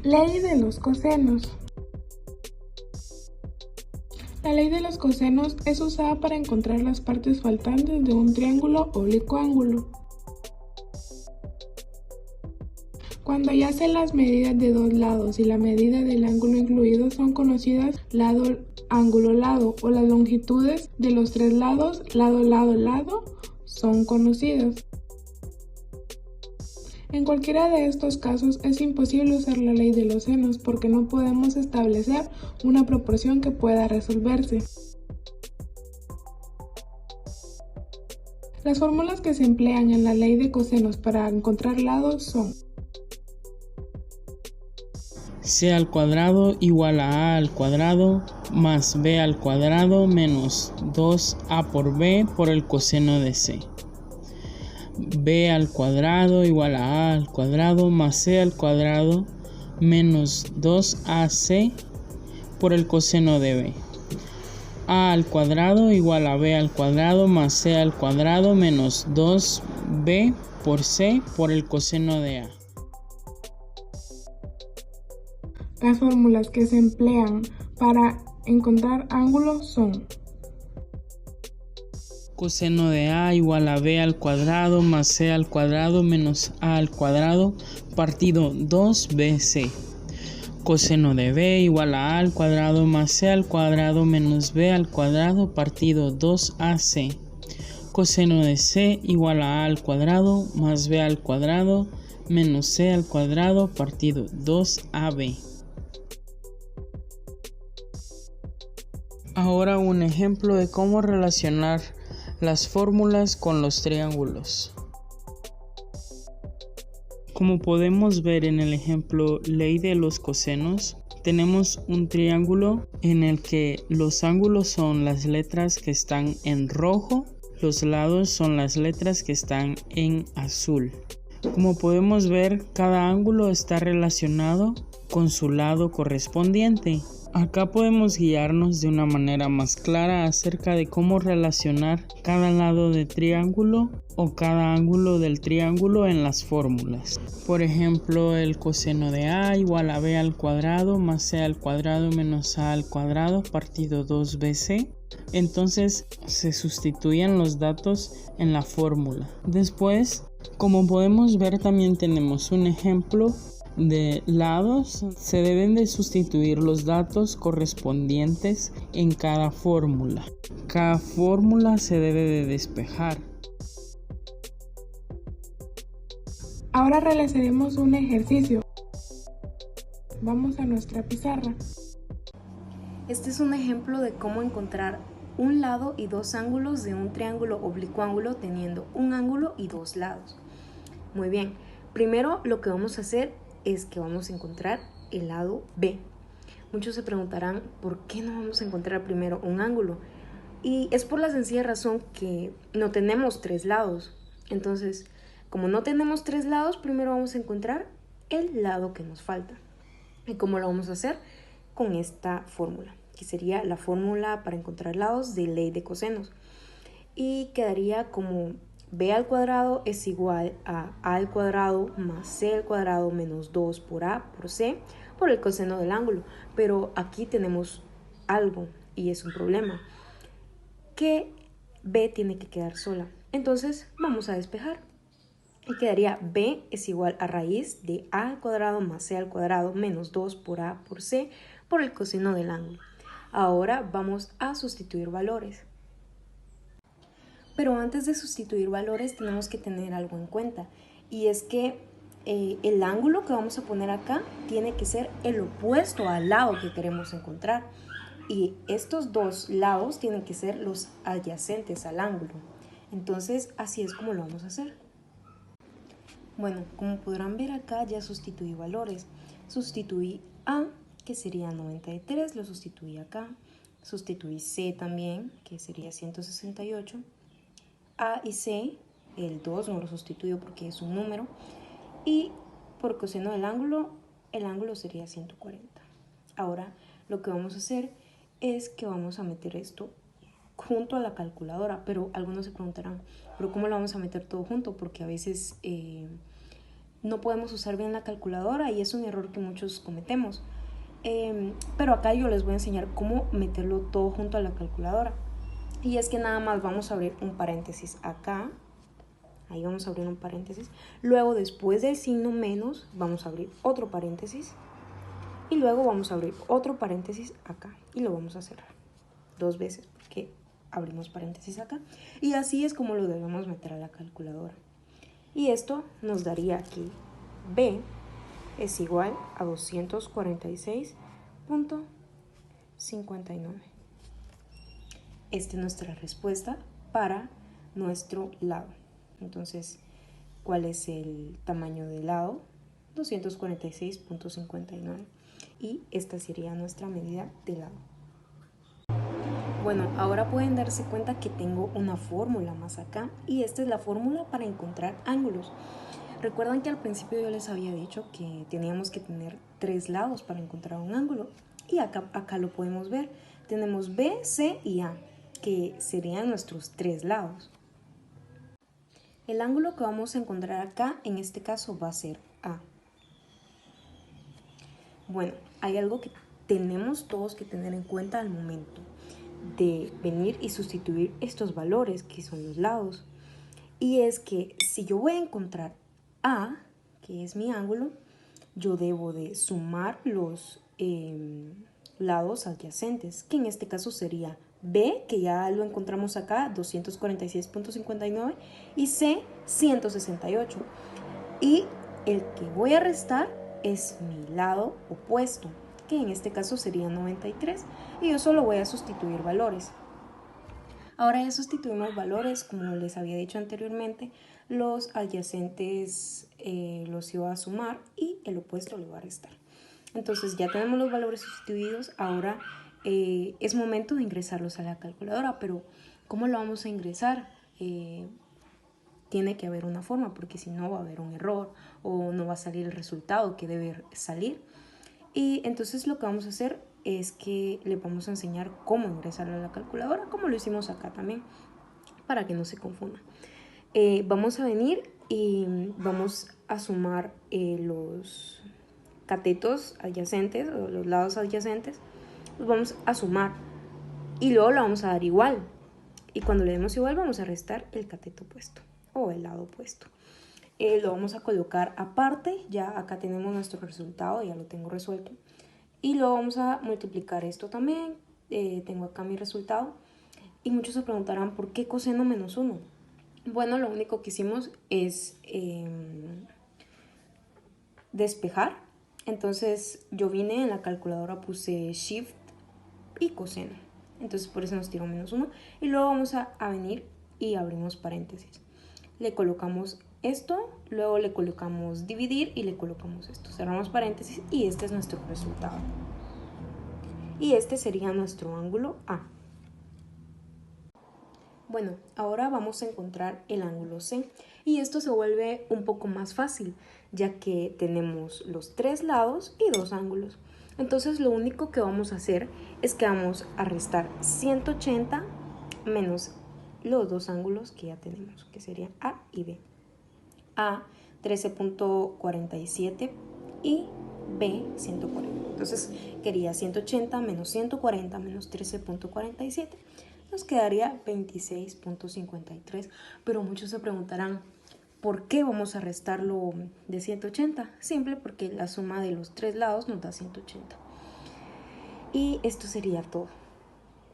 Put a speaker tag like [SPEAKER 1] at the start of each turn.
[SPEAKER 1] Ley de los cosenos. La ley de los cosenos es usada para encontrar las partes faltantes de un triángulo oblicuo ángulo. Cuando ya sé las medidas de dos lados y la medida del ángulo incluido son conocidas lado, ángulo, lado, o las longitudes de los tres lados, lado, lado, lado, son conocidas. En cualquiera de estos casos es imposible usar la ley de los senos porque no podemos establecer una proporción que pueda resolverse. Las fórmulas que se emplean en la ley de cosenos para encontrar lados son:
[SPEAKER 2] c al cuadrado igual a al cuadrado más b al cuadrado menos 2a por b por el coseno de c. B al cuadrado igual a al cuadrado más c al cuadrado menos 2ac por el coseno de b. A al cuadrado igual a b al cuadrado más c al cuadrado menos 2b por c por el coseno de a.
[SPEAKER 1] Las fórmulas que se emplean para encontrar ángulos son:
[SPEAKER 2] coseno de a igual a b al cuadrado más c al cuadrado menos a al cuadrado partido 2bc. Coseno de b igual a al cuadrado más c al cuadrado menos b al cuadrado partido 2ac. Coseno de c igual a al cuadrado más b al cuadrado menos c al cuadrado partido 2ab. Ahora un ejemplo de cómo relacionar las fórmulas con los triángulos. Como podemos ver en el ejemplo ley de los cosenos, tenemos un triángulo en el que los ángulos son las letras que están en rojo, los lados son las letras que están en azul. Como podemos ver, cada ángulo está relacionado con su lado correspondiente. Acá podemos guiarnos de una manera más clara acerca de cómo relacionar cada lado de triángulo o cada ángulo del triángulo en las fórmulas. Por ejemplo, el coseno de a igual a b al cuadrado más c al cuadrado menos a al cuadrado partido 2bc. Entonces se sustituyen los datos en la fórmula. Después, como podemos ver, también tenemos un ejemplo de lados. Se deben de sustituir los datos correspondientes en cada fórmula. Cada fórmula se debe de despejar.
[SPEAKER 1] ahora realizaremos un ejercicio. Vamos a nuestra pizarra.
[SPEAKER 3] Este es un ejemplo de cómo encontrar un lado y dos ángulos de un triángulo oblicuo ángulo teniendo un ángulo y dos lados. Muy bien, primero lo que vamos a hacer es que vamos a encontrar el lado B. Muchos se preguntarán por qué no vamos a encontrar primero un ángulo. Y es por la sencilla razón que no tenemos tres lados. Entonces, como no tenemos tres lados, primero vamos a encontrar el lado que nos falta. ¿Y cómo lo vamos a hacer? Con esta fórmula, que sería la fórmula para encontrar lados de ley de cosenos. Y quedaría como b al cuadrado es igual a al cuadrado más c al cuadrado menos 2 por a por c por el coseno del ángulo. Pero aquí tenemos algo y es un problema, que b tiene que quedar sola. Entonces vamos a despejar. Y quedaría b es igual a raíz de a al cuadrado más c al cuadrado menos 2 por a por c por el coseno del ángulo. Ahora vamos a sustituir valores. Pero antes de sustituir valores tenemos que tener algo en cuenta, y es que el ángulo que vamos a poner acá tiene que ser el opuesto al lado que queremos encontrar, y estos dos lados tienen que ser los adyacentes al ángulo. Entonces así es como lo vamos a hacer. Bueno, como podrán ver acá ya sustituí valores. Sustituí a, que sería 93, lo sustituí acá. Sustituí c también, que sería 168. A y C, el 2 no lo sustituyo porque es un número, y por coseno del ángulo, el ángulo sería 140. Ahora lo que vamos a hacer es que vamos a meter esto junto a la calculadora, pero algunos se preguntarán, ¿pero cómo lo vamos a meter todo junto? Porque a veces no podemos usar bien la calculadora y es un error que muchos cometemos. Pero acá yo les voy a enseñar cómo meterlo todo junto a la calculadora. Y es que nada más vamos a abrir un paréntesis acá. Ahí vamos a abrir un paréntesis. Luego, después del signo menos, vamos a abrir otro paréntesis. Y luego vamos a abrir otro paréntesis acá. Y lo vamos a cerrar 2 veces porque abrimos paréntesis acá. Y así es como lo debemos meter a la calculadora. Y esto nos daría aquí B es igual a 246.59. Esta es nuestra respuesta para nuestro lado. Entonces, ¿cuál es el tamaño del lado? 246.59. Y esta sería nuestra medida de lado. Bueno, ahora pueden darse cuenta que tengo una fórmula más acá. Y esta es la fórmula para encontrar ángulos. Recuerdan que al principio yo les había dicho que teníamos que tener 3 lados para encontrar un ángulo. Y acá lo podemos ver. Tenemos B, C y A, que serían nuestros 3 lados. El ángulo que vamos a encontrar acá, en este caso, va a ser A. Bueno, hay algo que tenemos todos que tener en cuenta al momento de venir y sustituir estos valores, que son los lados. Y es que si yo voy a encontrar A, que es mi ángulo, yo debo de sumar los lados adyacentes, que en este caso sería B, que ya lo encontramos acá, 246.59, y C, 168. Y el que voy a restar es mi lado opuesto, que en este caso sería 93, y yo solo voy a sustituir valores. Ahora ya sustituimos valores, como les había dicho anteriormente, los adyacentes los iba a sumar y el opuesto lo iba a restar. Entonces ya tenemos los valores sustituidos, ahora es momento de ingresarlos a la calculadora, pero ¿cómo lo vamos a ingresar? Tiene que haber una forma, porque si no va a haber un error o no va a salir el resultado que debe salir. Y entonces lo que vamos a hacer es que le vamos a enseñar cómo ingresarlo a la calculadora, como lo hicimos acá también, para que no se confunda. Vamos a venir y vamos a sumar los catetos adyacentes o los lados adyacentes, los vamos a sumar y luego lo vamos a dar igual. Y cuando le demos igual vamos a restar el cateto opuesto o el lado opuesto. Lo vamos a colocar aparte, ya acá tenemos nuestro resultado, ya lo tengo resuelto. Y luego vamos a multiplicar esto también, tengo acá mi resultado. Y muchos se preguntarán, ¿por qué coseno menos 1? Bueno, lo único que hicimos es despejar. Entonces yo vine en la calculadora, puse Shift y coseno. Entonces por eso nos tiró menos 1. Y luego vamos a venir y abrimos paréntesis. Le colocamos esto, luego le colocamos dividir y le colocamos esto. Cerramos paréntesis y este es nuestro resultado. Y este sería nuestro ángulo A. Bueno, ahora vamos a encontrar el ángulo C. Y esto se vuelve un poco más fácil, ya que tenemos los 3 lados y 2 ángulos. Entonces lo único que vamos a hacer es que vamos a restar 180 menos los 2 ángulos que ya tenemos, que serían A y B. A 13.47 y B 140. Entonces quería 180 menos 140 menos 13.47. Nos quedaría 26.53. Pero muchos se preguntarán, ¿por qué vamos a restarlo de 180? Simple, porque la suma de los 3 lados nos da 180. Y esto sería todo.